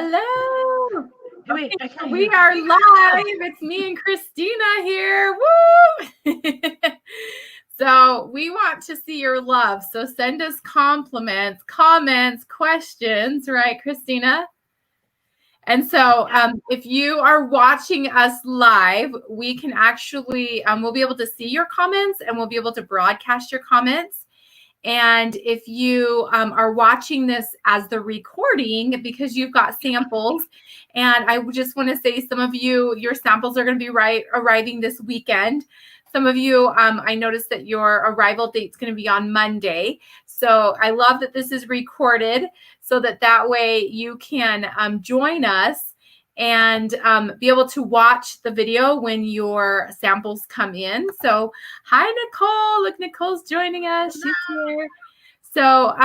Hello. Wait, Okay, I can't we hear. are live. It's me and Christina here. Woo! So we want to see your love. So send us compliments, comments, questions, right, Christina? And so if you are watching us live, we can actually, we'll be able to see your comments and we'll be able to broadcast your comments. And if you are watching this as the recording, because you've got samples, and I just want to say some of you, your samples are going to be arriving this weekend. Some of you, I noticed that your arrival date is going to be on Monday. So I love that this is recorded so that way you can join us and be able to watch the video when your samples come in. So hi, Nicole. Look, Nicole's joining us. She's here. So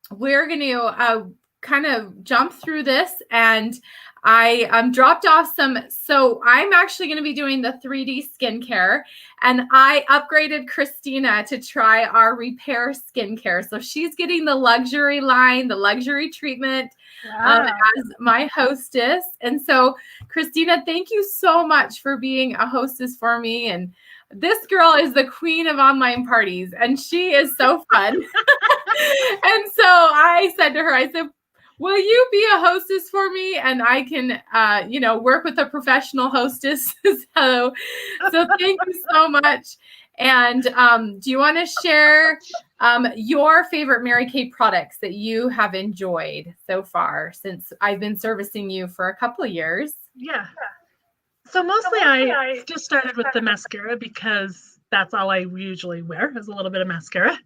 we're going to kind of jump through this, and I dropped off some. So I'm actually going to be doing the 3D skincare, and I upgraded Christina to try our repair skincare. So she's getting the luxury line, the luxury treatment as my hostess. And so, Christina, thank you so much for being a hostess for me. And this girl is the queen of online parties, and she is so fun. And so I said to her, I said, will you be a hostess for me? And I can, work with a professional hostess. so thank you so much. And do you want to share your favorite Mary Kay products that you have enjoyed so far since I've been servicing you for a couple of years? Yeah. So mostly I just started with the mascara because that's all I usually wear is a little bit of mascara.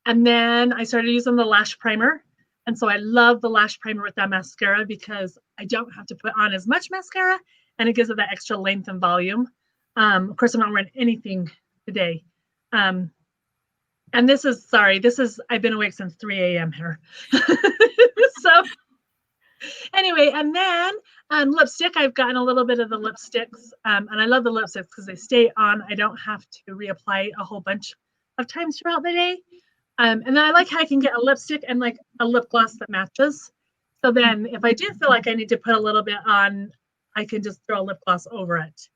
And then I started using the lash primer. And so I love the lash primer with that mascara because I don't have to put on as much mascara and it gives it that extra length and volume. Of course, I'm not wearing anything today. And I've been awake since 3 a.m. here. So anyway, and then lipstick, I've gotten a little bit of the lipsticks, and I love the lipsticks because they stay on. I don't have to reapply a whole bunch of times throughout the day. And then I like how I can get a lipstick and like a lip gloss that matches. So then if I do feel like I need to put a little bit on, I can just throw a lip gloss over it.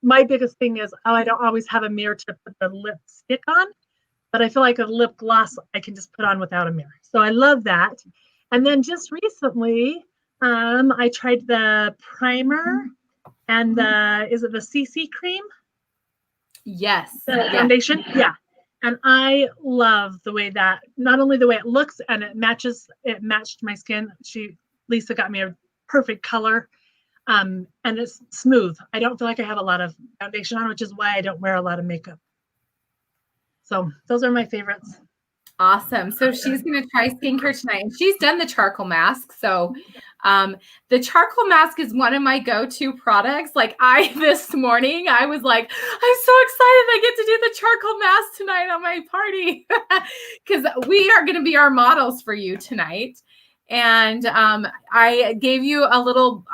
My biggest thing is, I don't always have a mirror to put the lipstick on, but I feel like a lip gloss I can just put on without a mirror. So I love that. And then just recently, I tried the primer and is it the CC cream? Yes. The foundation? Yeah. And I love the way that, not only the way it looks and it matched my skin. Lisa got me a perfect color. And it's smooth. I don't feel like I have a lot of foundation on, which is why I don't wear a lot of makeup. So those are my favorites. Awesome. So she's going to try skincare tonight, and she's done the charcoal mask. So the charcoal mask is one of my go-to products. Like this morning, I was like, I'm so excited I get to do the charcoal mask tonight on my party because we are going to be our models for you tonight. And I gave you a little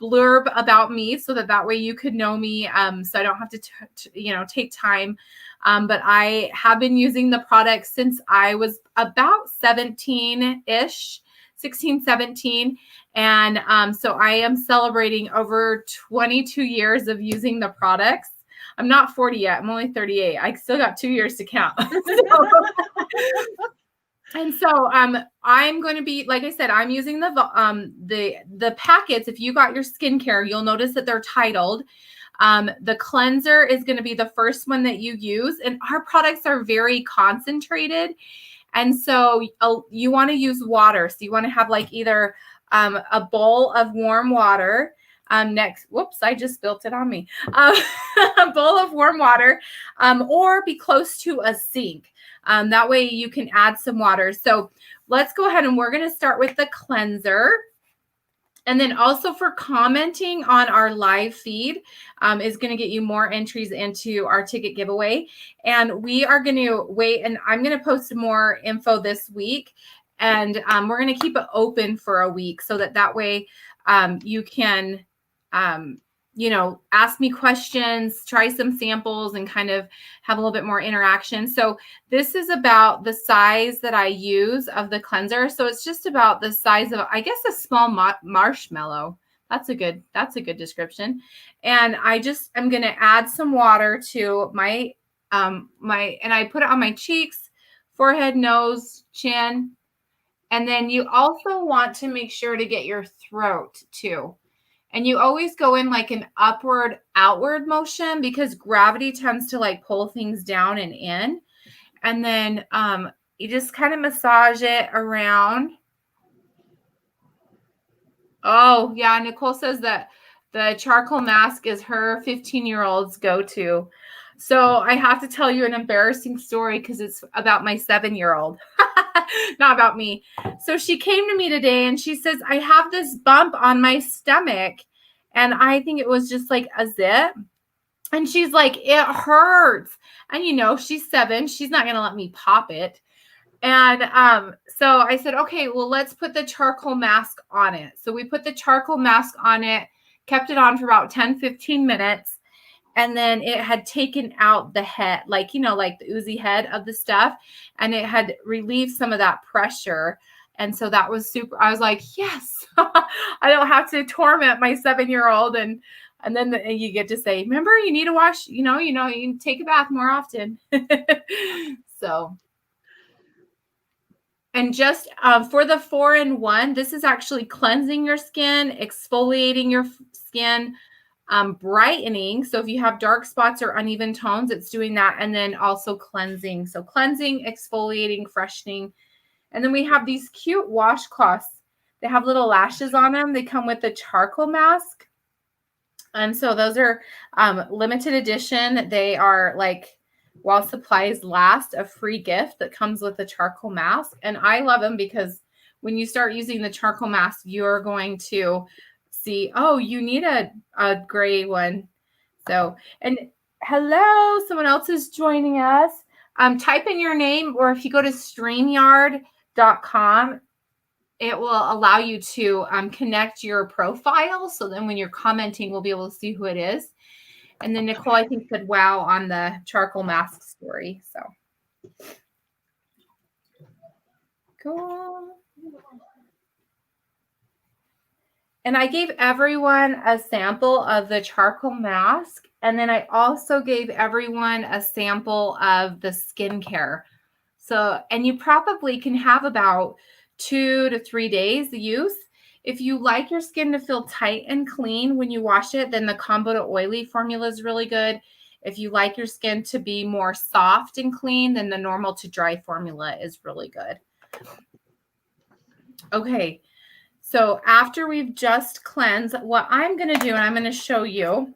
blurb about me so that way you could know me. So I don't have to, take time. But I have been using the product since I was about 17-ish, 16, 17. And so I am celebrating over 22 years of using the products. I'm not 40 yet. I'm only 38. I still got 2 years to count. And so I'm going to be, like I said, I'm using the packets. If you got your skincare, you'll notice that they're titled. The cleanser is going to be the first one that you use, and our products are very concentrated. And so you want to use water. So you want to have like either a bowl of warm water. Whoops, I just spilled it on me. A bowl of warm water, or be close to a sink. That way you can add some water. So let's go ahead and we're going to start with the cleanser. And then also for commenting on our live feed is going to get you more entries into our ticket giveaway. And we are going to wait, and I'm going to post more info this week. And we're going to keep it open for a week so that way you can, ask me questions, try some samples, and kind of have a little bit more interaction. So this is about the size that I use of the cleanser. So it's just about the size of, I guess, a small marshmallow. That's a good description. And I'm going to add some water to my, and I put it on my cheeks, forehead, nose, chin. And then you also want to make sure to get your throat too. And you always go in like an upward, outward motion because gravity tends to like pull things down and in. And then you just kind of massage it around. Oh, yeah. Nicole says that the charcoal mask is her 15-year-old's go-to. So I have to tell you an embarrassing story because it's about my 7-year-old, not about me. So she came to me today and she says, I have this bump on my stomach. And I think it was just like a zip. And she's like, it hurts. And she's 7. She's not going to let me pop it. And so I said, okay, well, let's put the charcoal mask on it. So we put the charcoal mask on it, kept it on for about 10, 15 minutes. And then it had taken out the head, like the oozy head of the stuff. And it had relieved some of that pressure. And so that was super. I was like, yes, I don't have to torment my 7-year-old. And then you get to say, remember, you need to wash, you can take a bath more often. So. And just for the 4-in-1, this is actually cleansing your skin, exfoliating your skin, brightening. So if you have dark spots or uneven tones, it's doing that. And then also cleansing. So cleansing, exfoliating, freshening. And then we have these cute washcloths. They have little lashes on them. They come with the charcoal mask. And so those are limited edition. They are like, while supplies last, a free gift that comes with the charcoal mask. And I love them because when you start using the charcoal mask, you're going to see, oh, you need a gray one. So, and hello, someone else is joining us. Type in your name, or if you go to StreamYard.com, it will allow you to connect your profile. So then when you're commenting, we'll be able to see who it is. And then Nicole, I think, said wow on the charcoal mask story. So cool. And I gave everyone a sample of the charcoal mask. And then I also gave everyone a sample of the skincare. So, and you probably can have about 2 to 3 days use. If you like your skin to feel tight and clean when you wash it, then the combo to oily formula is really good. If you like your skin to be more soft and clean, then the normal to dry formula is really good. Okay, so after we've just cleansed, what I'm going to do, and I'm going to show you,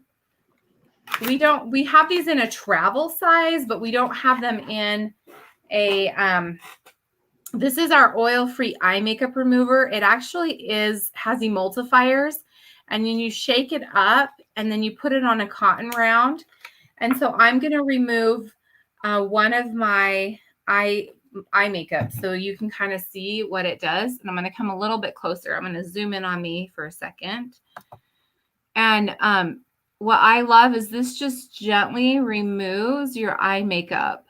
we have these in a travel size, but we don't have them in a, this is our oil-free eye makeup remover. It actually has emulsifiers, and then you shake it up and then you put it on a cotton round. And so I'm going to remove one of my eye makeup so you can kind of see what it does. And I'm going to come a little bit closer. I'm going to zoom in on me for a second. And what I love is this just gently removes your eye makeup.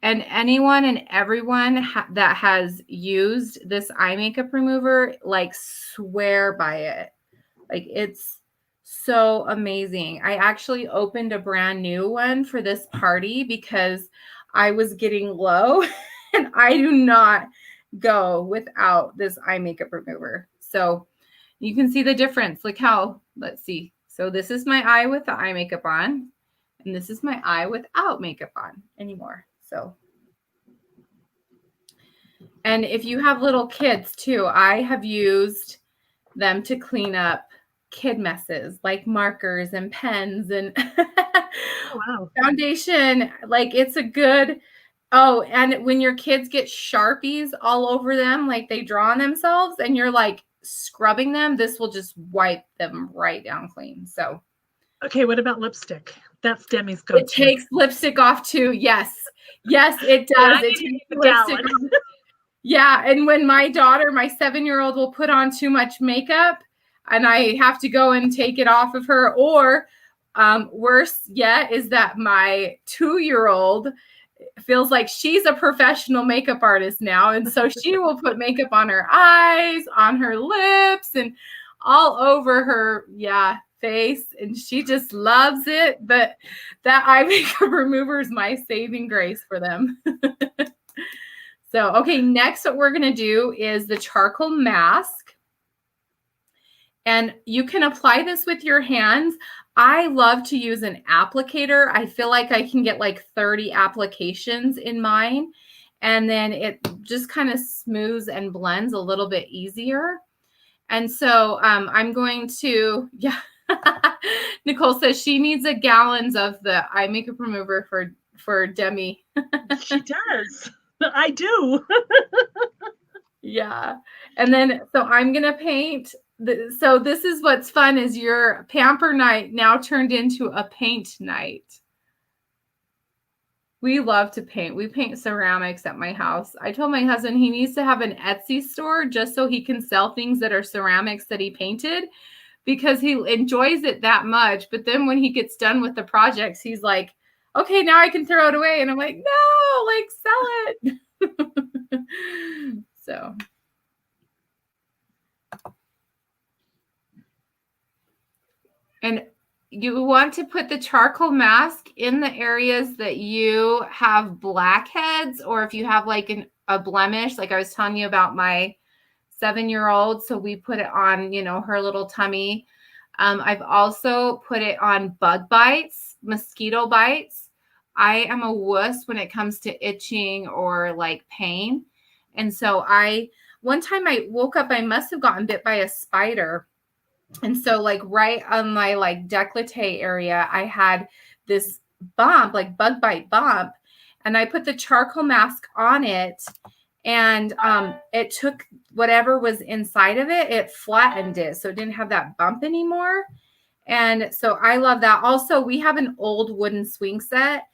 And anyone and everyone that has used this eye makeup remover, like, swear by it. Like, it's so amazing. I actually opened a brand new one for this party because I was getting low and I do not go without this eye makeup remover. So you can see the difference. Look how, let's see. So this is my eye with the eye makeup on, and this is my eye without makeup on anymore. So, and if you have little kids too, I have used them to clean up kid messes like markers and pens and wow. foundation. Like, it's a good, oh, and when your kids get Sharpies all over them, like they draw on themselves and you're like scrubbing them, this will just wipe them right down clean. So, okay, what about lipstick? That's Demi's go-to. It takes lipstick off too. Yes, it does. Yeah, it takes lipstick off. Yeah, and when my daughter, my 7-year-old, will put on too much makeup, and I have to go and take it off of her. Or worse yet is that my 2-year-old feels like she's a professional makeup artist now. And so she will put makeup on her eyes, on her lips, and all over her face. And she just loves it. But that eye makeup remover is my saving grace for them. So, okay, next what we're going to do is the charcoal mask. And you can apply this with your hands. I love to use an applicator. I feel like I can get like 30 applications in mine. And then it just kind of smooths and blends a little bit easier. And so I'm going to, Nicole says she needs a gallons of the eye makeup remover for Demi. She does. I do. Yeah. And then, so I'm going to paint. So this is what's fun is your pamper night now turned into a paint night. We love to paint. We paint ceramics at my house. I told my husband he needs to have an Etsy store just so he can sell things that are ceramics that he painted because he enjoys it that much. But then when he gets done with the projects, he's like, okay, now I can throw it away. And I'm like, no, like sell it. So. And you want to put the charcoal mask in the areas that you have blackheads, or if you have like a blemish, like I was telling you about my 7-year-old. So we put it on, her little tummy. I've also put it on bug bites, mosquito bites. I am a wuss when it comes to itching or like pain. And so one time I woke up, I must have gotten bit by a spider. And so like right on my like décolleté area, I had this bump, like bug bite bump, and I put the charcoal mask on it, and it took whatever was inside of it, it flattened it. So it didn't have that bump anymore. And so I love that. Also, we have an old wooden swing set,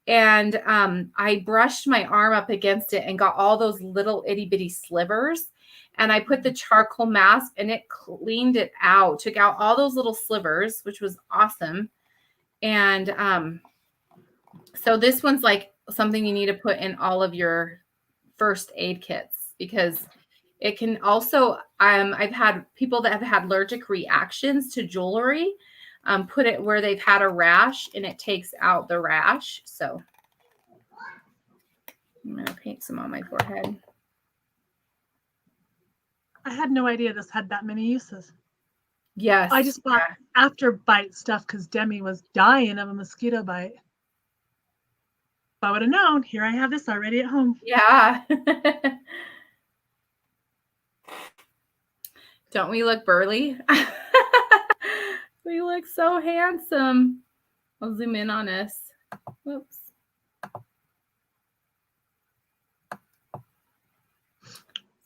and I brushed my arm up against it and got all those little itty bitty slivers. And I put the charcoal mask and it cleaned it out, took out all those little slivers, which was awesome. And so this one's like something you need to put in all of your first aid kits because it can also, I've had people that have had allergic reactions to jewelry, put it where they've had a rash and it takes out the rash. So I'm going to paint some on my forehead. I had no idea this had that many uses. Yes. I just bought after bite stuff because Demi was dying of a mosquito bite. If I would have known, here I have this already at home. Yeah. Don't we look burly? We look so handsome. I'll zoom in on us. Whoops.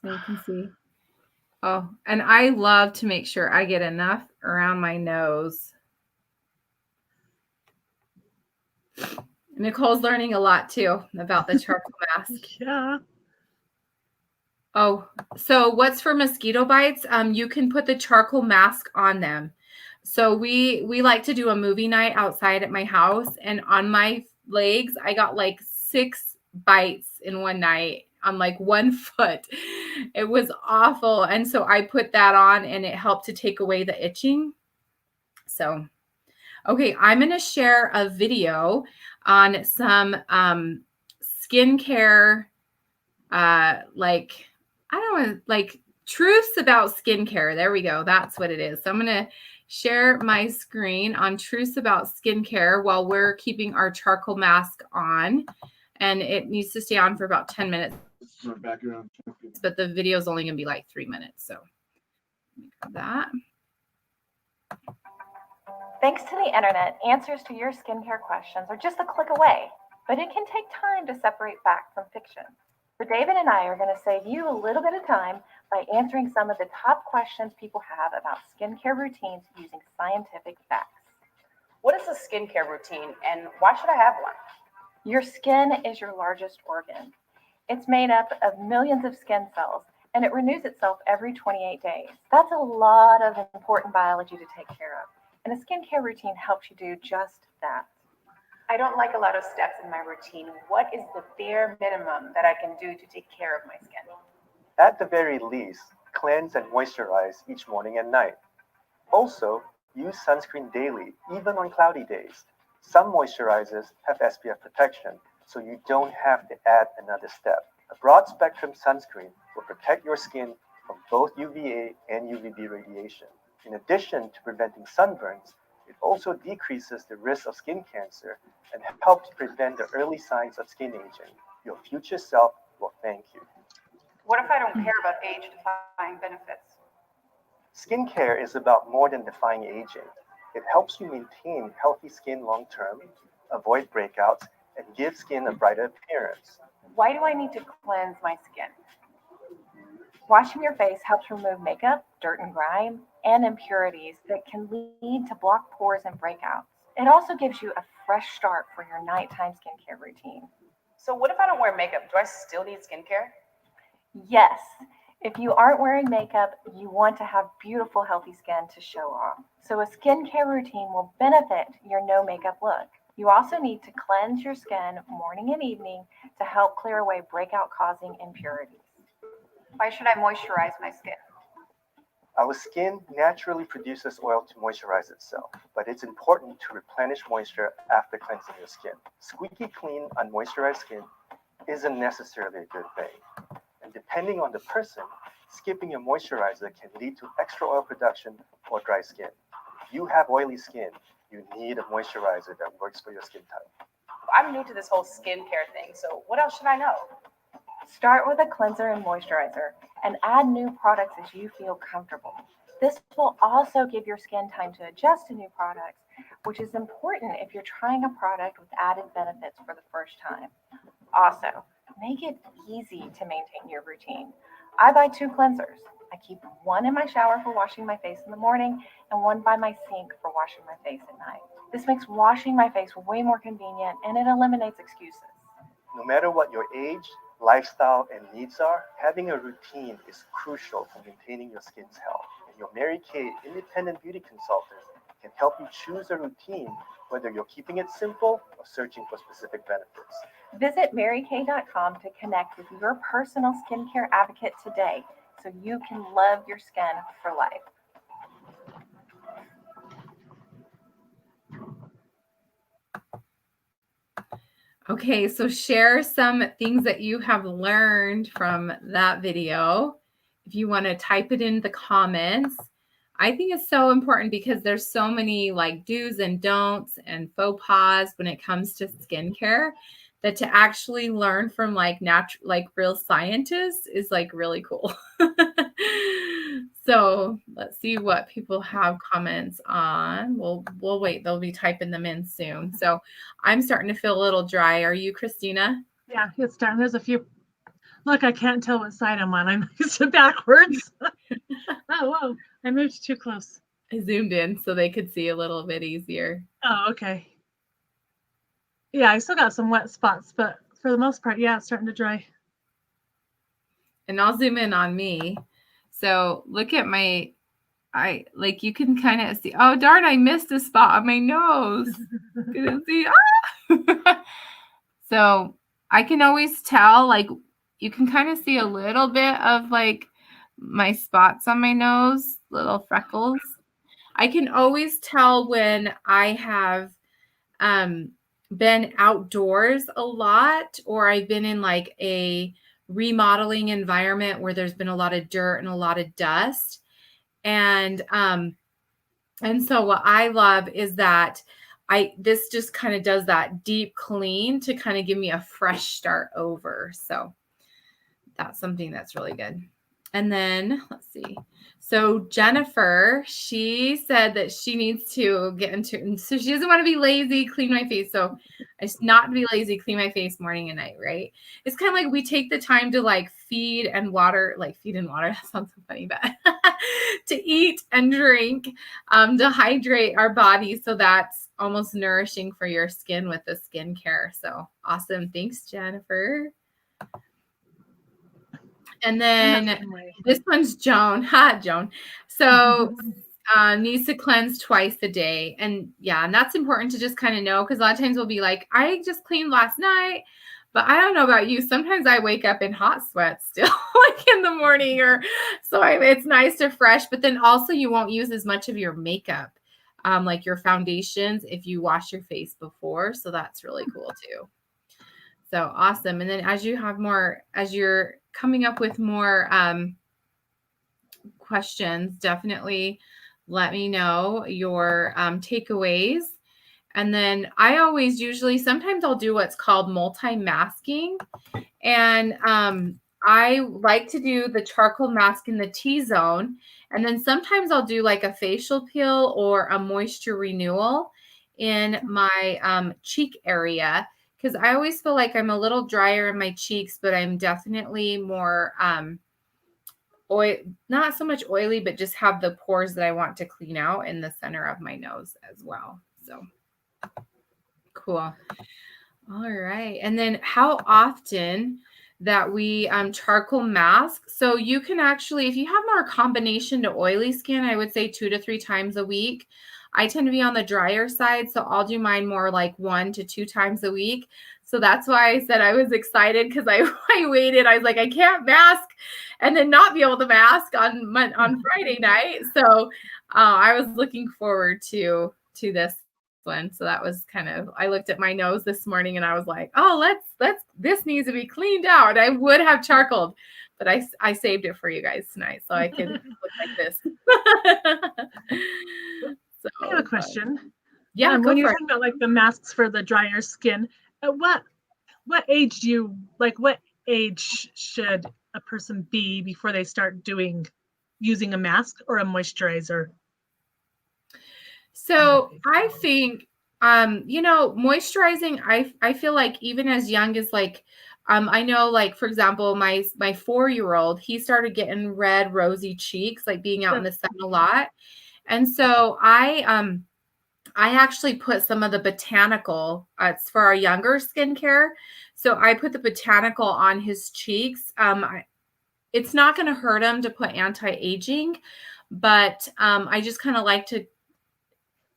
So you can see. Oh, and I love to make sure I get enough around my nose. Nicole's learning a lot too about the charcoal mask. Yeah. Oh, so what's for mosquito bites? You can put the charcoal mask on them. So we like to do a movie night outside at my house, and on my legs, I got like 6 bites in one night on like 1 foot. It was awful. And so I put that on and it helped to take away the itching. So, okay, I'm going to share a video on some skincare, truths about skincare. There we go. That's what it is. So I'm going to share my screen on truths about skincare while we're keeping our charcoal mask on. And it needs to stay on for about 10 minutes. But the video is only going to be like 3 minutes. So let me grab that. Thanks to the internet, answers to your skincare questions are just a click away, but it can take time to separate fact from fiction. So David and I are going to save you a little bit of time by answering some of the top questions people have about skincare routines using scientific facts. What is a skincare routine and why should I have one? Your skin is your largest organ. It's made up of millions of skin cells, and it renews itself every 28 days. That's a lot of important biology to take care of, and a skincare routine helps you do just that. I don't like a lot of steps in my routine. What is the bare minimum that I can do to take care of my skin? At the very least, cleanse and moisturize each morning and night. Also, use sunscreen daily, even on cloudy days. Some moisturizers have SPF protection, so you don't have to add another step. A broad spectrum sunscreen will protect your skin from both UVA and UVB radiation. In addition to preventing sunburns, it also decreases the risk of skin cancer and helps prevent the early signs of skin aging. Your future self will thank you. What if I don't care about age-defying benefits? Skincare is about more than defying aging. It helps you maintain healthy skin long term, avoid breakouts, and give skin a brighter appearance. Why do I need to cleanse my skin? Washing your face helps remove makeup, dirt and grime, and impurities that can lead to blocked pores and breakouts. It also gives you a fresh start for your nighttime skincare routine. So what if I don't wear makeup? Do I still need skincare? Yes, if you aren't wearing makeup, you want to have beautiful, healthy skin to show off. So a skincare routine will benefit your no makeup look. You also need to cleanse your skin morning and evening to help clear away breakout causing impurities. Why should I moisturize my skin? Our skin naturally produces oil to moisturize itself, but it's important to replenish moisture after cleansing your skin. Squeaky clean, unmoisturized skin isn't necessarily a good thing. And depending on the person, skipping a moisturizer can lead to extra oil production or dry skin. If you have oily skin, you need a moisturizer that works for your skin type. I'm new to this whole skincare thing, so what else should I know? Start with a cleanser and moisturizer and add new products as you feel comfortable. This will also give your skin time to adjust to new products, which is important if you're trying a product with added benefits for the first time. Also, make it easy to maintain your routine. I buy 2 cleansers. I keep one in my shower for washing my face in the morning and one by my sink for washing my face at night. This makes washing my face way more convenient and it eliminates excuses. No matter what your age, lifestyle, and needs are, having a routine is crucial for maintaining your skin's health. And your Mary Kay independent beauty consultant can help you choose a routine, whether you're keeping it simple or searching for specific benefits. Visit marykay.com to connect with your personal skincare advocate today so you can love your skin for life. Okay, so share some things that you have learned from that video. If you want to type it in the comments. I think it's so important because there's so many like do's and don'ts and faux pas when it comes to skincare that to actually learn from like real scientists is like really cool. So let's see what people have comments on. We'll wait. They'll be typing them in soon. So I'm starting to feel a little dry. Are you, Christina? Yeah, it's starting. There's a few. Look, I can't tell what side I'm on. I'm backwards. Oh, whoa. I moved too close. I zoomed in so they could see a little bit easier. Oh, okay. Yeah, I still got some wet spots, but for the most part, yeah, it's starting to dry. And I'll zoom in on me. So look at you can kind of see, oh, darn, I missed a spot on my nose. Couldn't see. Ah! So I can always tell, like, you can kind of see a little bit of like my spots on my nose, little freckles. I can always tell when I have been outdoors a lot, or I've been in like a remodeling environment where there's been a lot of dirt and a lot of dust. And so what I love is that this just kind of does that deep clean to kind of give me a fresh start over. So that's something that's really good. And then let's see. So Jennifer, she said that she needs to get into, and so she doesn't want to be lazy, clean my face. So it's not to be lazy, clean my face morning and night, right? It's kind of like we take the time to like feed and water. That sounds so funny, but to eat and drink, to hydrate our body. So that's almost nourishing for your skin with the skincare. So awesome. Thanks, Jennifer. And I'm then the same way. this one's Joan. Ha, Joan. So needs to cleanse twice a day. And yeah, and that's important to just kind of know, because a lot of times we'll be like, I just cleaned last night, but I don't know about you. Sometimes I wake up in hot sweats still, like in the morning, or so it's nice to fresh. But then also you won't use as much of your makeup, like your foundations, if you wash your face before. So that's really cool too. So awesome. And then as you're coming up with more questions, definitely let me know your takeaways. And then I always sometimes I'll do what's called multi-masking. And I like to do the charcoal mask in the T-zone. And then sometimes I'll do like a facial peel or a moisture renewal in my cheek area, because I always feel like I'm a little drier in my cheeks, but I'm definitely more oil, not so much oily, but just have the pores that I want to clean out in the center of my nose as well. So cool. All right. And then how often that we charcoal mask. So you can actually, if you have more combination to oily skin, I would say 2 to 3 times a week. I tend to be on the drier side, so I'll do mine more like 1 to 2 times a week. So that's why I said I was excited, because I waited. I was like, I can't mask and then not be able to mask on Friday night. So I was looking forward to this one. So that was kind of, I looked at my nose this morning and I was like, oh, this needs to be cleaned out. I would have charcoaled, but I saved it for you guys tonight so I could look like this. So I have a question. Yeah, when you're talking about like the masks for the drier skin, what age what age should a person be before they start using a mask or a moisturizer? So I think, moisturizing, I feel like even as young as like, I know, like, for example, my 4-year-old, he started getting red, rosy cheeks, like being out in the sun a lot. And so I actually put some of the botanical, it's for our younger skincare. So I put the botanical on his cheeks. It's not going to hurt him to put anti-aging, but I just kind of like to,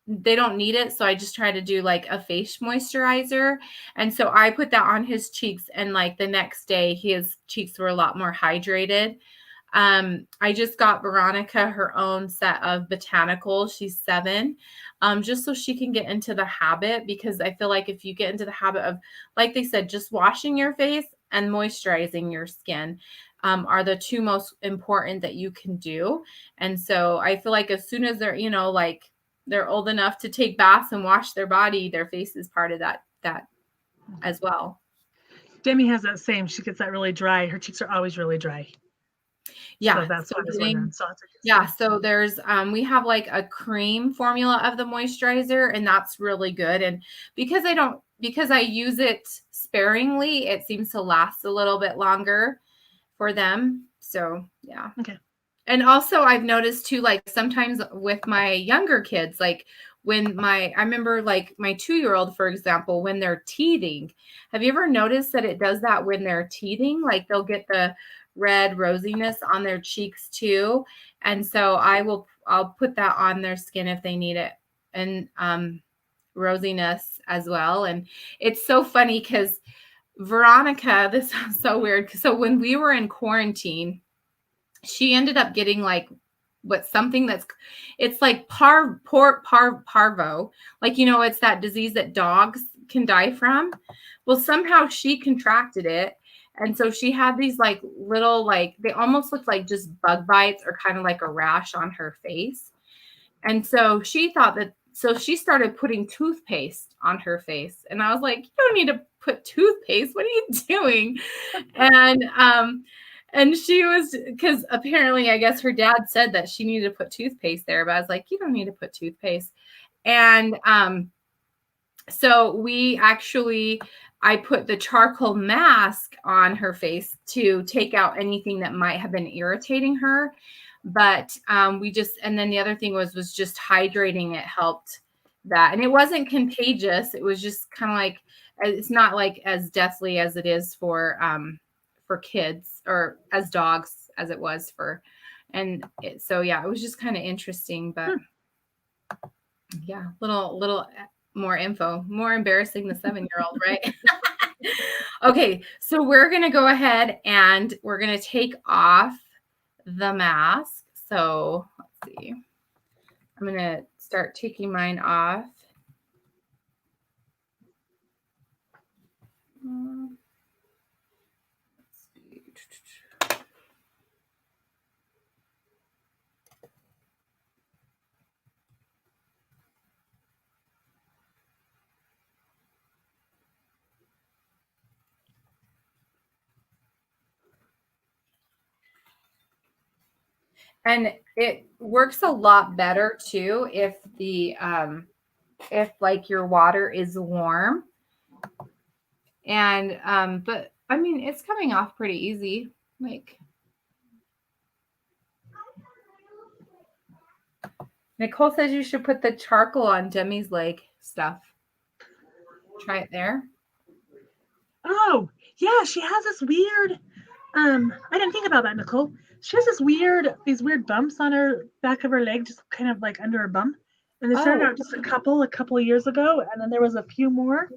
they don't need it. So I just try to do like a face moisturizer. And so I put that on his cheeks, and like the next day, his cheeks were a lot more hydrated. I just got Veronica her own set of botanicals. She's 7, just so she can get into the habit, because I feel like if you get into the habit of, like they said, just washing your face and moisturizing your skin, are the 2 most important that you can do. And so I feel like as soon as they're, like they're old enough to take baths and wash their body, their face is part of that as well. Demi has that same. She gets that really dry. Her cheeks are always really dry. Yeah, so that's why I was wondering. So there's we have like a cream formula of the moisturizer, and that's really good. And because I use it sparingly, it seems to last a little bit longer for them. So yeah. Okay. And also I've noticed too, like sometimes with my younger kids, like I remember like my 2-year-old, for example, when they're teething, have you ever noticed that it does that when they're teething? Like they'll get the red rosiness on their cheeks too. And so I'll put that on their skin if they need it. And rosiness as well. And it's so funny because Veronica, this sounds so weird. So when we were in quarantine, she ended up getting like it's like parvo, like, it's that disease that dogs can die from. Well, somehow she contracted it. And so she had these like little, like, they almost looked like just bug bites or kind of like a rash on her face. And so she started putting toothpaste on her face. And I was like, you don't need to put toothpaste. What are you doing? And she was, because apparently, I guess her dad said that she needed to put toothpaste there, but I was like, you don't need to put toothpaste. And so I put the charcoal mask on her face to take out anything that might have been irritating her. But and then the other thing was just hydrating it helped that. And it wasn't contagious. It was just kind of like, it's not like as deathly as it is for kids, or as dogs as it was for, so yeah, it was just kind of interesting, but yeah, little more info, more embarrassing the 7-year-old, right? Okay, so we're gonna go ahead and we're gonna take off the mask. So let's see. I'm gonna start taking mine off. Let's see. And it works a lot better too if if like your water is warm. And but I mean, it's coming off pretty easy. Like, Nicole says you should put the charcoal on Demi's leg stuff. Try it there. Oh, yeah, she has this weird, I didn't think about that, Nicole. She has these weird bumps on her back of her leg, just kind of like under her bum. And they started out just a couple of years ago, and then there was a few more.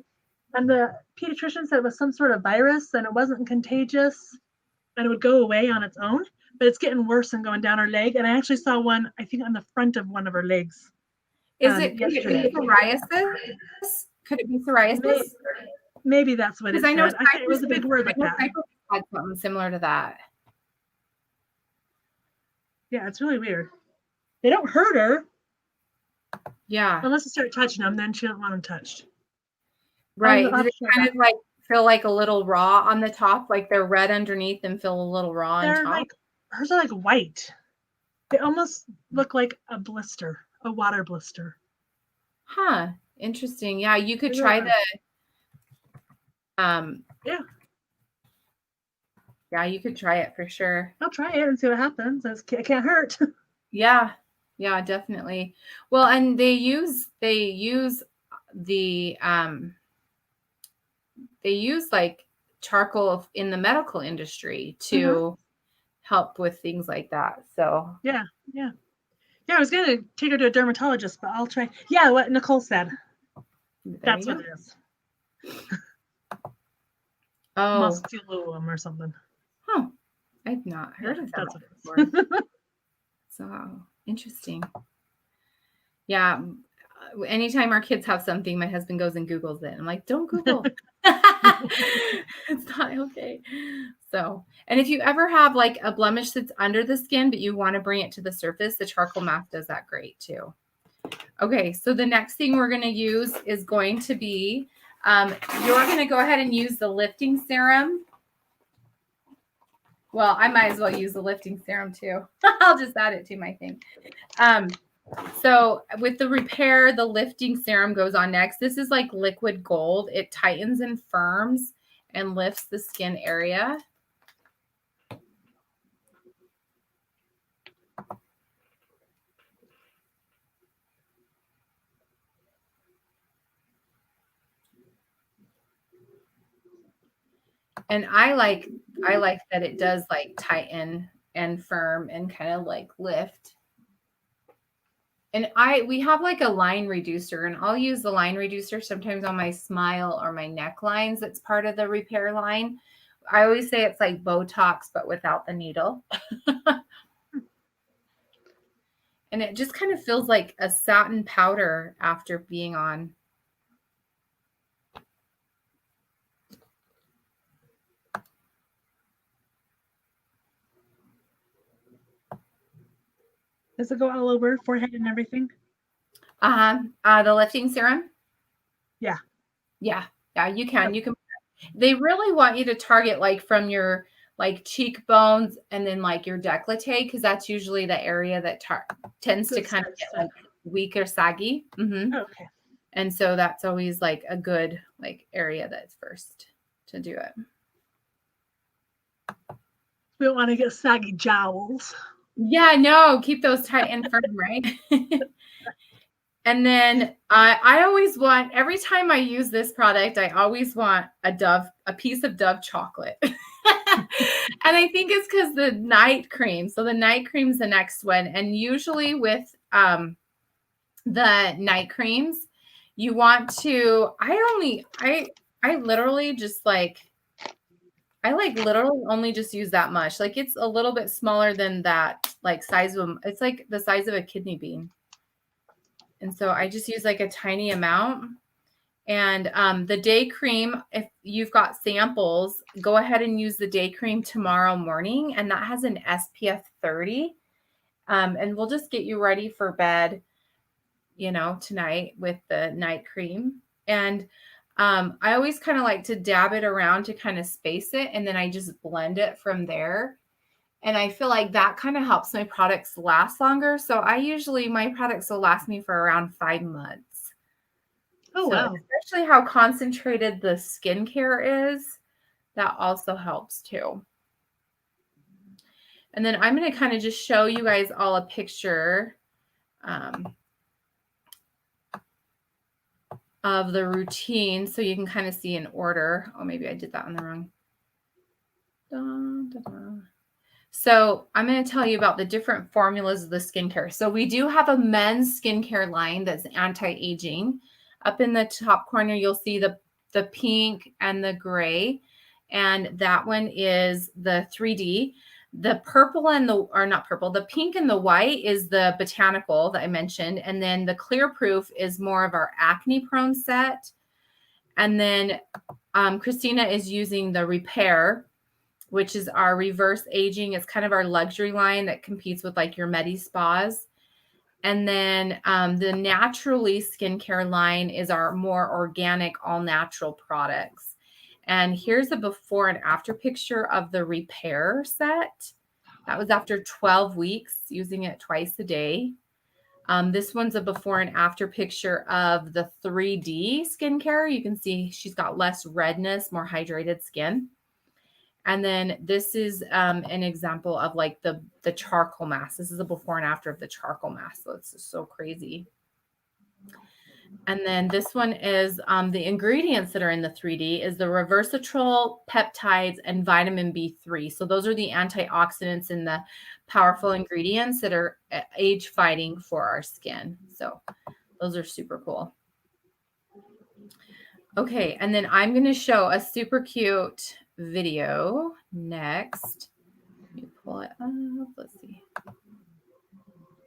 And the pediatrician said it was some sort of virus and it wasn't contagious and it would go away on its own, but it's getting worse and going down her leg. And I actually saw one, I think, on the front of one of her legs. Could it be psoriasis? Could it be psoriasis? Maybe that's what it said. It was a big word like that. Had something similar to that. Yeah, it's really weird. They don't hurt her. Yeah. Unless you start touching them, then she don't want them touched. Right. Does it kind of like feel like a little raw on the top, like they're red underneath and feel a little raw on top? Hers are like white. They almost look like a blister, a water blister. Huh. Interesting. Yeah, you could try the Yeah, you could try it for sure. I'll try it and see what happens. It can't hurt. Yeah. Yeah, definitely. Well, and they use like charcoal in the medical industry to help with things like that. So yeah, I was gonna take her to a dermatologist, but I'll try. Yeah, what Nicole said. That's what it is. Musculum or something. Huh. I've not heard of that before. So interesting. Yeah. Anytime our kids have something, my husband goes and Googles it. I'm like, don't Google. It's not okay. So, and if you ever have like a blemish that's under the skin, but you want to bring it to the surface, the charcoal mask does that great too. Okay. So the next thing we're going to use is going to be, you're going to go ahead and use the lifting serum. Well, I might as well use the lifting serum too. I'll just add it to my thing. So with the repair, the lifting serum goes on next. This is like liquid gold. It tightens and firms and lifts the skin area. And I like that it does like tighten and firm and kind of like lift. And we have like a line reducer, and I'll use the line reducer sometimes on my smile or my necklines. That's part of the repair line. I always say it's like Botox, but without the needle. And it just kind of feels like a satin powder after being on. Does it go all over forehead and everything? The lifting serum? Yeah. Yeah, you can. You can. They really want you to target like from your like cheekbones and then like your décolleté, because that's usually the area that tends to kind of get like weak or saggy. Okay. And so that's always like a good like area that's first to do it. We don't want to get saggy jowls. Yeah, no, keep those tight and firm, right? And then I always want, every time I use this product, I always want a piece of Dove chocolate. And I think it's because the night cream. So the night cream's the next one. And usually with the night creams, you want to, I literally just literally only just use that much. Like it's a little bit smaller than that, like size of, it's like the size of a kidney bean. And so I just use like a tiny amount. And the day cream, if you've got samples, go ahead and use the day cream tomorrow morning. And that has an SPF 30. And we'll just get you ready for bed, tonight with the night cream. And I always kind of like to dab it around to kind of space it. And then I just blend it from there. And I feel like that kind of helps my products last longer. So my products will last me for around 5 months. Oh, wow. Especially how concentrated the skincare is, that also helps too. And then I'm going to kind of just show you guys all a picture of the routine so you can kind of see in order. Oh, maybe I did that on the wrong. So I'm going to tell you about the different formulas of the skincare. So we do have a men's skincare line that's anti-aging. Up in the top corner, you'll see the pink and the gray. And that one is the 3D. The purple and the pink and the white is the botanical that I mentioned. And then the clear proof is more of our acne prone set. And then Christina is using the repair, which is our reverse aging. It's kind of our luxury line that competes with like your Medi Spas. And then the Naturally skincare line is our more organic, all natural products. And here's a before and after picture of the repair set. That was after 12 weeks using it twice a day. This one's a before and after picture of the 3D skincare. You can see she's got less redness, more hydrated skin. And then this is an example of like the charcoal mask. This is a before and after of the charcoal mask. So it's just so crazy. And then this one is the ingredients that are in the 3D is the resveratrol, peptides, and vitamin B3. So those are the antioxidants and the powerful ingredients that are age fighting for our skin. So those are super cool. Okay, and then I'm going to show a super cute video next. Let me pull it up. Let's see.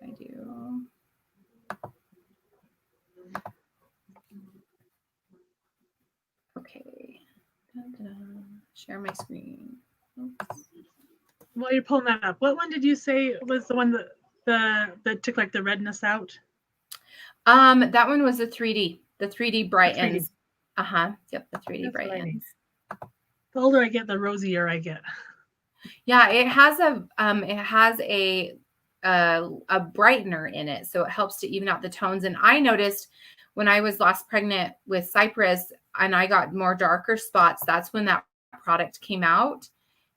I do. Okay. Share my screen. Oops. While you're pulling that up, what one did you say was the one that took like the redness out? That one was the 3D. The 3D brightens. Yep, the 3D brightens. The older I get, the rosier I get. Yeah, it has a brightener in it, so it helps to even out the tones. And I noticed when I was last pregnant with Cypress and I got more darker spots, that's when that product came out.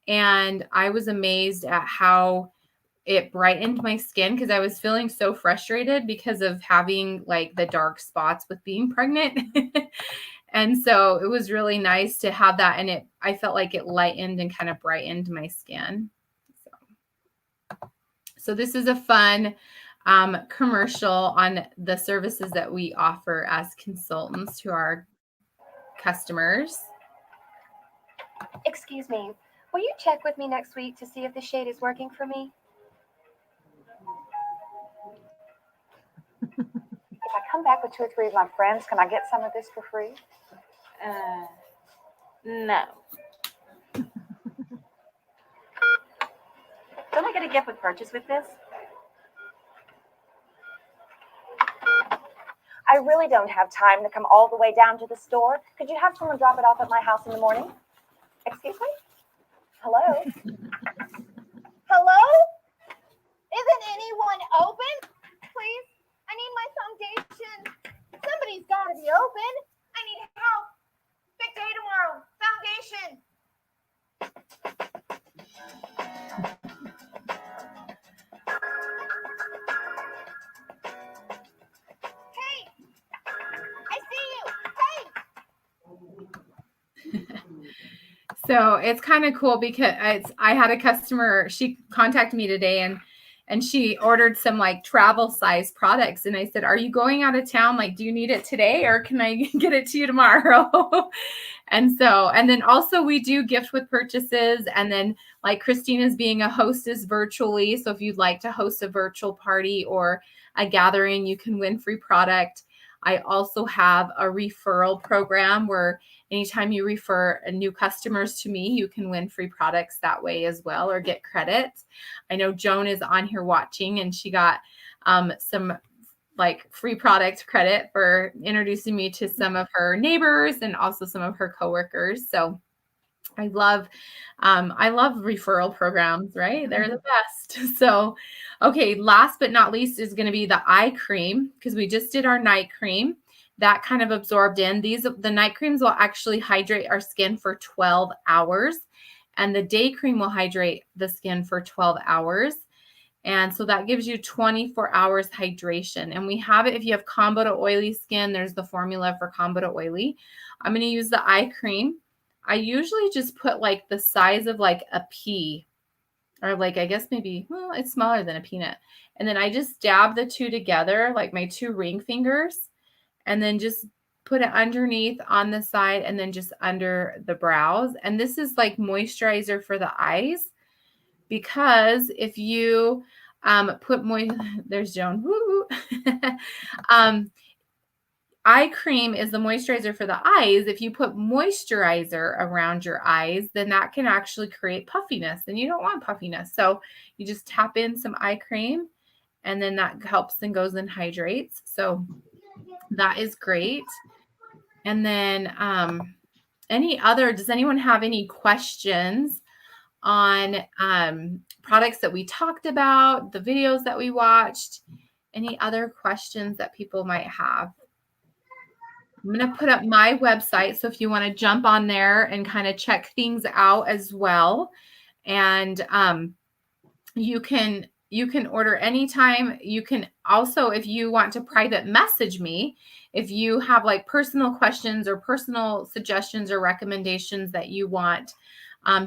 And I was amazed at how it brightened my skin because I was feeling so frustrated because of having like the dark spots with being pregnant. And so it was really nice to have that. And I felt like it lightened and kind of brightened my skin. So this is a fun commercial on the services that we offer as consultants to our customers. Excuse me, will you check with me next week to see if the shade is working for me? If I come back with 2 or 3 of my friends, can I get some of this for free? No. Don't I get a gift with purchase with this? I really don't have time to come all the way down to the store. Could you have someone drop it off at my house in the morning? Excuse me? Hello? Hello? Isn't anyone open? Please, I need my foundation. Somebody's got to be open. I need help. Big day tomorrow. Foundation. Hey, I see you. Hey. So it's kind of cool because I had a customer, she contacted me today and she ordered some like travel size products. And I said, are you going out of town? Like, do you need it today or can I get it to you tomorrow? And then also we do gift with purchases. And then like Christina's being a hostess virtually. So if you'd like to host a virtual party or a gathering, you can win free product. I also have a referral program where anytime you refer new customers to me, you can win free products that way as well or get credits. I know Joan is on here watching and she got some like free product credit for introducing me to some of her neighbors and also some of her coworkers. So I love referral programs, right? They're the best. So, okay, last but not least is going to be the eye cream because we just did our night cream. That kind of absorbed in. The night creams will actually hydrate our skin for 12 hours, and the day cream will hydrate the skin for 12 hours. And so that gives you 24 hours hydration. And we have it if you have combo to oily skin. There's the formula for combo to oily. I'm going to use the eye cream. I usually just put like the size of like a pea or like, I guess maybe, well, it's smaller than a peanut. And then I just dab the two together, like my two ring fingers, and then just put it underneath on the side and then just under the brows. And this is like moisturizer for the eyes because if you put there's Joan. Woo. Eye cream is the moisturizer for the eyes. If you put moisturizer around your eyes, then that can actually create puffiness, and you don't want puffiness. So you just tap in some eye cream, and then that helps and goes and hydrates. So that is great. And then does anyone have any questions on products that we talked about, the videos that we watched? Any other questions that people might have? I'm going to put up my website. So if you want to jump on there and kind of check things out as well. And you can order anytime. You can also, if you want to private message me, if you have like personal questions or personal suggestions or recommendations that you want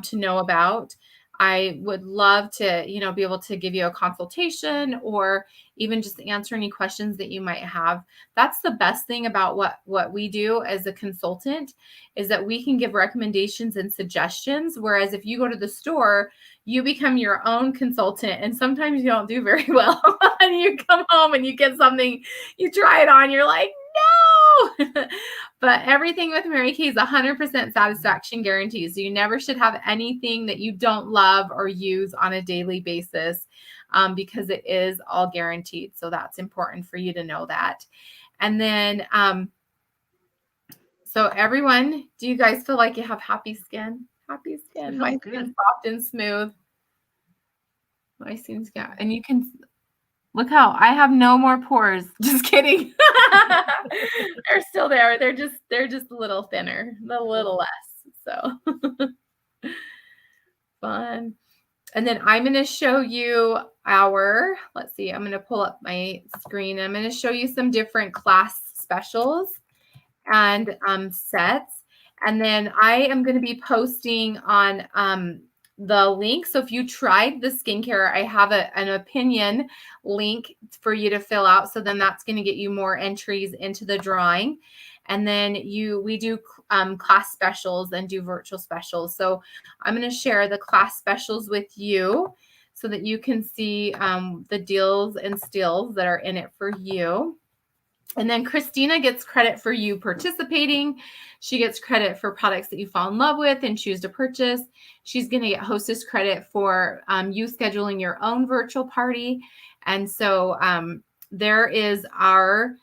to know about, I would love to, be able to give you a consultation or even just answer any questions that you might have. That's the best thing about what we do as a consultant is that we can give recommendations and suggestions. Whereas if you go to the store, you become your own consultant and sometimes you don't do very well. And you come home and you get something, you try it on, you're like, no. But everything with Mary Kay is 100% satisfaction guarantee. So you never should have anything that you don't love or use on a daily basis because it is all guaranteed. So that's important for you to know that. And then, so everyone, do you guys feel like you have happy skin? Happy skin. My skin's soft and smooth. My skin's good. And you can look how I have no more pores. Just kidding. They're still there. They're just a little thinner, a little less. So fun. And then I'm going to show you let's see, I'm going to pull up my screen. I'm going to show you some different class specials and sets. And then I am going to be posting on the link. So if you tried the skincare, I have an opinion link for you to fill out. So then that's going to get you more entries into the drawing. And then we do class specials and do virtual specials. So I'm going to share the class specials with you so that you can see the deals and steals that are in it for you. And then Christina gets credit for you participating. She gets credit for products that you fall in love with and choose to purchase. She's going to get hostess credit for you scheduling your own virtual party. And so there is our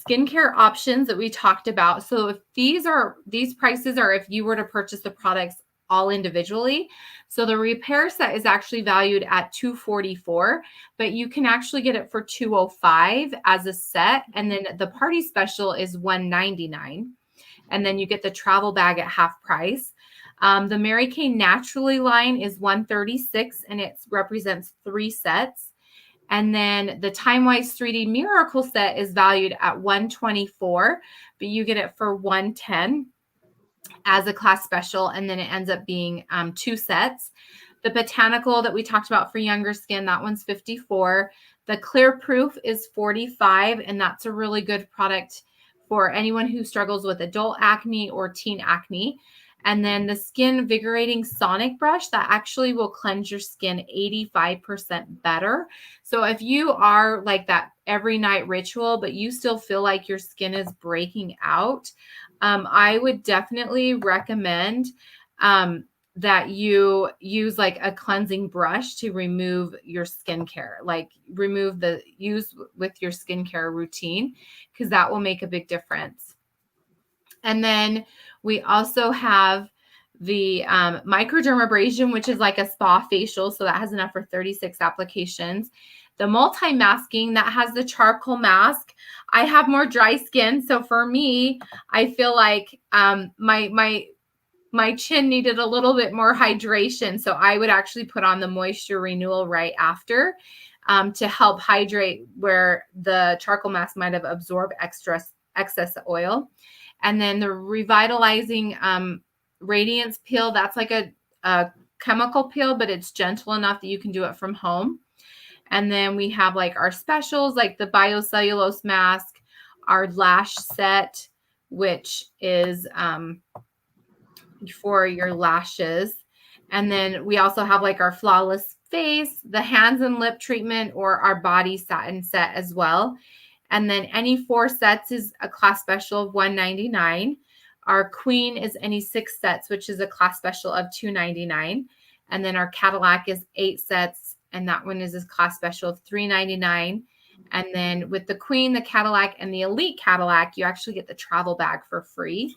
skincare options that we talked about. So if these prices are if you were to purchase the products all individually. So the repair set is actually valued at $244, but you can actually get it for $205 as a set. And then the party special is $199. And then you get the travel bag at half price. The Mary Kay Naturally line is $136 and it represents 3 sets. And then the Time Wise 3D Miracle set is valued at $124, but you get it for $110. as a class special, and then it ends up being 2 sets. The botanical that we talked about for younger skin, that one's $54. The clear proof is $45, and that's a really good product for anyone who struggles with adult acne or teen acne. And then the skin vigorating sonic brush, that actually will cleanse your skin 85% better. So if you are like that every night ritual, but you still feel like your skin is breaking out, I would definitely recommend that you use like a cleansing brush to remove your skincare, like use with your skincare routine, because that will make a big difference. And then we also have the microdermabrasion, which is like a spa facial. So that has enough for 36 applications. The multi-masking, that has the charcoal mask. I have more dry skin. So for me, I feel like my chin needed a little bit more hydration. So I would actually put on the moisture renewal right after to help hydrate where the charcoal mask might have absorbed excess oil. And then the revitalizing radiance peel, that's like a chemical peel, but it's gentle enough that you can do it from home. And then we have like our specials, like the biocellulose mask, our lash set, which is for your lashes. And then we also have like our flawless face, the hands and lip treatment, or our body satin set as well. And then any 4 sets is a class special of $199. Our queen is any 6 sets, which is a class special of $299. And then our Cadillac is 8 sets, and that one is a class special of $399. And then with the queen, the Cadillac, and the elite Cadillac, you actually get the travel bag for free.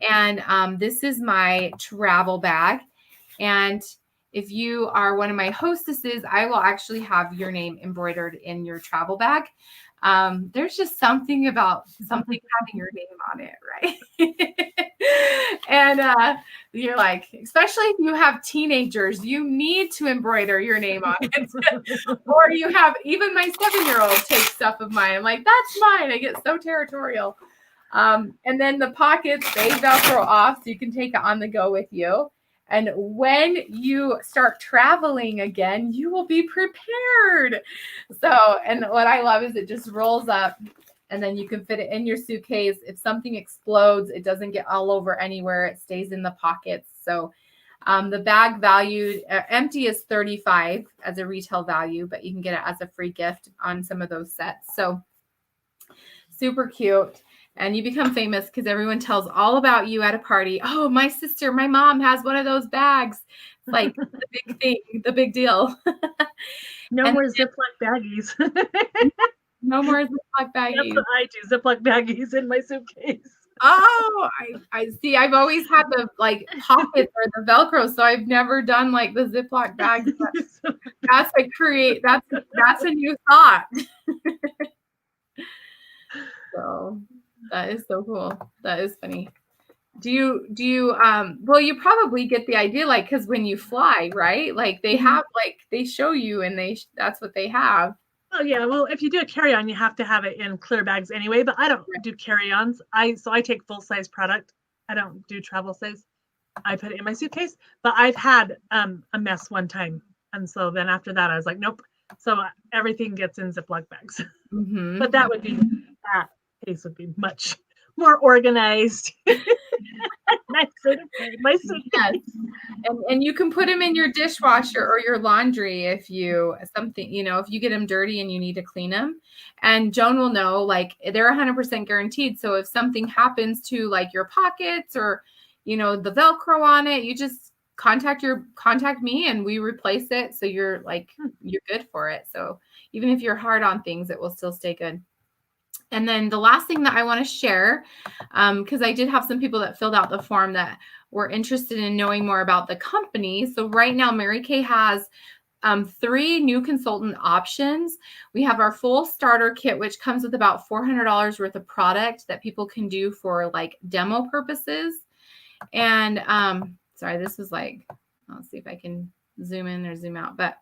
And this is my travel bag. And if you are one of my hostesses, I will actually have your name embroidered in your travel bag. There's just something about something having your name on it, right? And you're like, especially if you have teenagers, you need to embroider your name on it. Or you have, even my 7-year-old takes stuff of mine. I'm like, that's mine. I get so territorial. And then the pockets, they Velcro off, so you can take it on the go with you. And when you start traveling again, you will be prepared. So, and what I love is it just rolls up, and then you can fit it in your suitcase. If something explodes, it doesn't get all over anywhere. It stays in the pockets. So the bag valued empty is $35 as a retail value, but you can get it as a free gift on some of those sets. So super cute. And you become famous because everyone tells all about you at a party. Oh, my sister, my mom has one of those bags. It's like the big thing, the big deal. No more Ziploc baggies. No more Ziploc baggies. That's what I do, Ziploc baggies in my suitcase. Oh, I see. I've always had the like pockets or the Velcro, so I've never done like the Ziploc bags. That's a new thought. So that is so cool. That is funny. Do you well, you probably get the idea, like, because when you fly, right, like they have, like, they show you, and that's what they have. Oh yeah, well, if you do a carry-on, you have to have it in clear bags anyway, but I don't do carry-ons. So I take full-size product. I don't do travel size. I put it in my suitcase, but I've had a mess one time, and so then after that I was like, nope. So everything gets in Ziploc bags. Mm-hmm. But that case would be much more organized. Nicer. Yes. And you can put them in your dishwasher or your laundry if you get them dirty and you need to clean them. And Joan will know, like, they're 100% guaranteed. So if something happens to like your pockets or, the Velcro on it, you just contact me and we replace it. So you're good for it. So even if you're hard on things, it will still stay good. And then the last thing that I want to share, because I did have some people that filled out the form that were interested in knowing more about the company. So right now, Mary Kay has 3 new consultant options. We have our full starter kit, which comes with about $400 worth of product that people can do for like demo purposes. And sorry, this was like, I'll see if I can zoom in or zoom out. But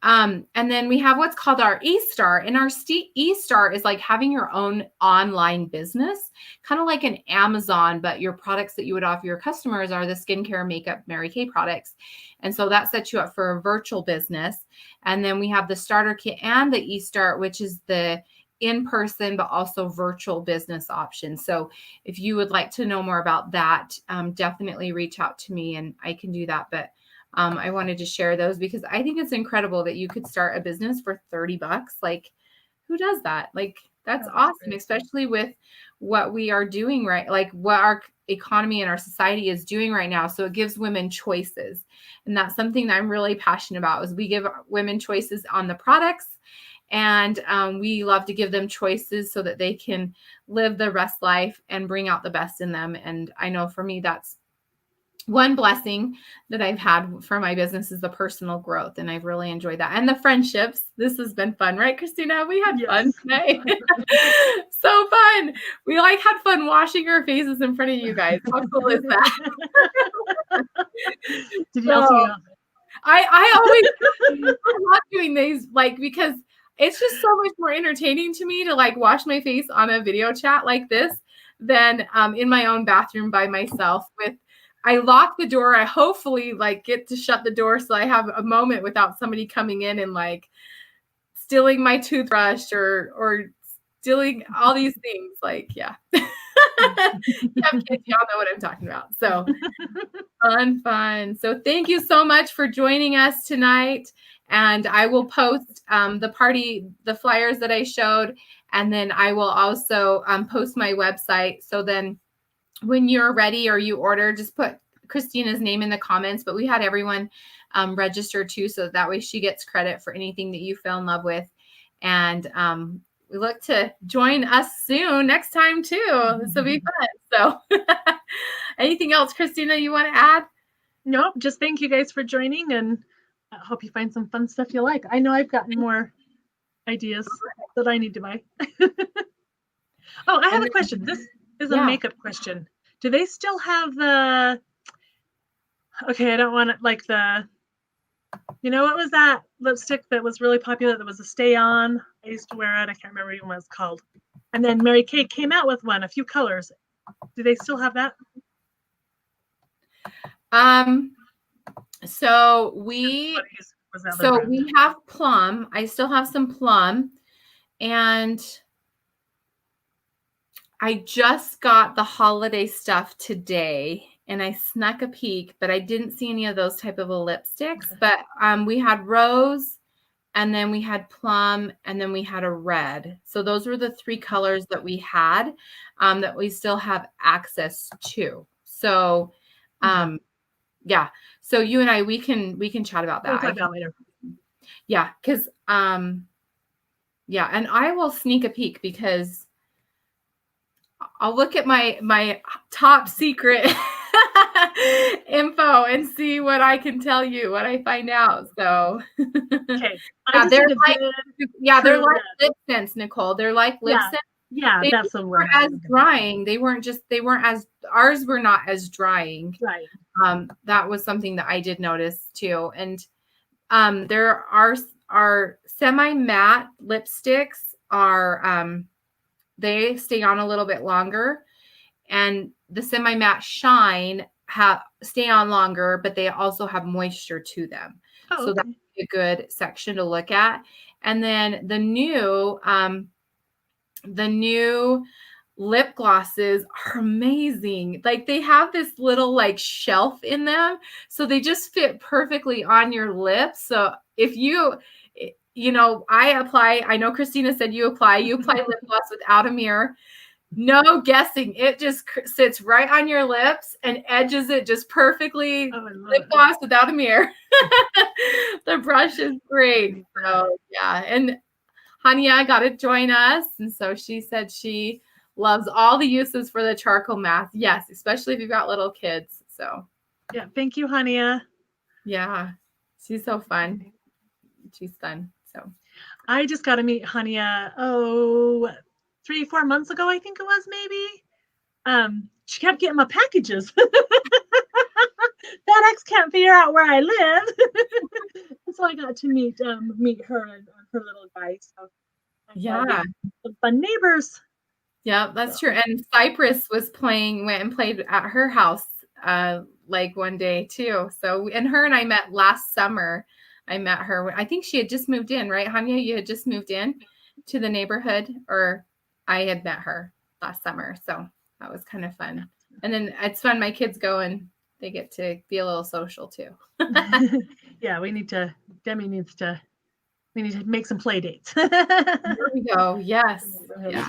And then we have what's called our E-Star. And our E-Star is like having your own online business, kind of like an Amazon, but your products that you would offer your customers are the skincare, makeup, Mary Kay products. And so that sets you up for a virtual business. And then we have the starter kit and the E-Start, which is the in-person, but also virtual business option. So if you would like to know more about that, definitely reach out to me and I can do that. But I wanted to share those because I think it's incredible that you could start a business for $30. Like, who does that? Like, that's awesome, great. Especially with what we are doing, right? Like what our economy and our society is doing right now. So it gives women choices. And that's something that I'm really passionate about is we give women choices on the products. And we love to give them choices so that they can live their best life and bring out the best in them. And I know for me, that's one blessing that I've had for my business is the personal growth. And I've really enjoyed that. And the friendships. This has been fun, right, Christina? We had fun today. So fun. We had fun washing our faces in front of you guys. How cool is that? Did you also I always love doing these, because it's just so much more entertaining to me to wash my face on a video chat like this than in my own bathroom by myself I lock the door. I hopefully get to shut the door so I have a moment without somebody coming in and stealing my toothbrush or stealing all these things. Yeah. You have kids, y'all know what I'm talking about. So fun. So thank you so much for joining us tonight. And I will post the flyers that I showed. And then I will also post my website. So then when you're ready or you order, just put Christina's name in the comments. But we had everyone register too. So that way she gets credit for anything that you fell in love with. And we look to join us soon next time too. This will be fun. So anything else, Christina, you want to add? No, just thank you guys for joining and I hope you find some fun stuff you like. I know I've gotten more ideas that I need to buy. Oh, I have a question. This is a makeup question. Do they still have I don't want it what was that lipstick that was really popular that was a stay on? I used to wear it. I can't remember even what it's called. And then Mary Kay came out with one, a few colors. Do they still have that? So we have plum. I still have some plum, and I just got the holiday stuff today, and I snuck a peek, but I didn't see any of those type of lipsticks. But we had rose, and then we had plum, and then we had a red. So those were the three colors that we had that we still have access to. So yeah. So you and I, we can chat about that. We'll talk about later. Yeah, because and I will sneak a peek because I'll look at my top secret info and see what I can tell you, what I find out. So okay. They're like lip scents, Nicole. They're like lip scents. Yeah, that's the word. As drying. Ours were not as drying. Right. That was something that I did notice too. And there are semi-matte lipsticks they stay on a little bit longer, and the semi-matte shine stay on longer, but they also have moisture to them. Oh, so that's a good section to look at. And then the new lip glosses are amazing. They have this little shelf in them, so they just fit perfectly on your lips. So if I apply, I know Christina said you apply lip gloss without a mirror. No guessing. It just sits right on your lips and edges it just perfectly. Lip gloss without a mirror. The brush is great. So yeah. And Hania got to join us. And so she said she loves all the uses for the charcoal mask. Yes, especially if you've got little kids. So yeah, thank you, Hania. Yeah, she's so fun. She's fun. So I just got to meet Hania 3-4 months ago, I think it was maybe. She kept getting my packages. FedEx can't figure out where I live. So I got to meet her and her little guy. So Yeah. some fun neighbors. Yeah, that's true. And Cypress went and played at her house like one day too. So, and her and I met last summer. I met her. I think she had just moved in, right, Hanya? You had just moved in to the neighborhood, or I had met her last summer. So that was kind of fun. And then it's fun. My kids go and they get to be a little social too. Yeah, we need to make some play dates. There we go. Yes. Yeah.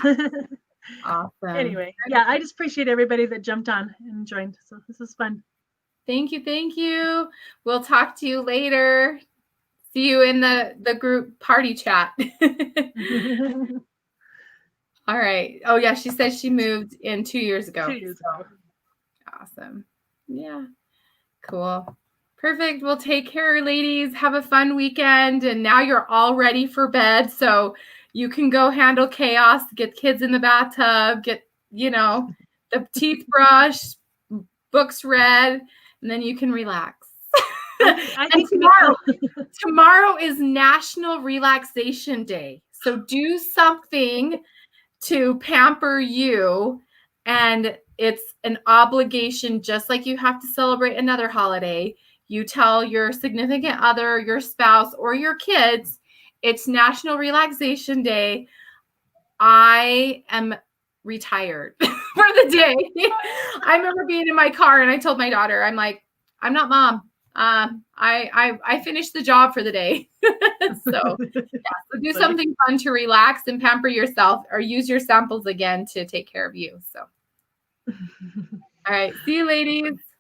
Awesome. Anyway, yeah, I just appreciate everybody that jumped on and joined. So this is fun. Thank you. Thank you. We'll talk to you later. See you in the group party chat. All right. Oh, yeah. She said she moved in 2 years ago. 2 years ago. Awesome. Yeah. Cool. Perfect. Well, take care, ladies. Have a fun weekend. And now you're all ready for bed. So you can go handle chaos, get kids in the bathtub, get, the teeth brushed, books read, and then you can relax. I think tomorrow is National Relaxation Day. So do something to pamper you. And it's an obligation, just like you have to celebrate another holiday. You tell your significant other, your spouse, or your kids, it's National Relaxation Day. I am retired for the day. I remember being in my car and I told my daughter, I'm like, I'm not mom. I finished the job for the day. So do something fun to relax and pamper yourself, or use your samples again to take care of you. So, all right. See you, ladies.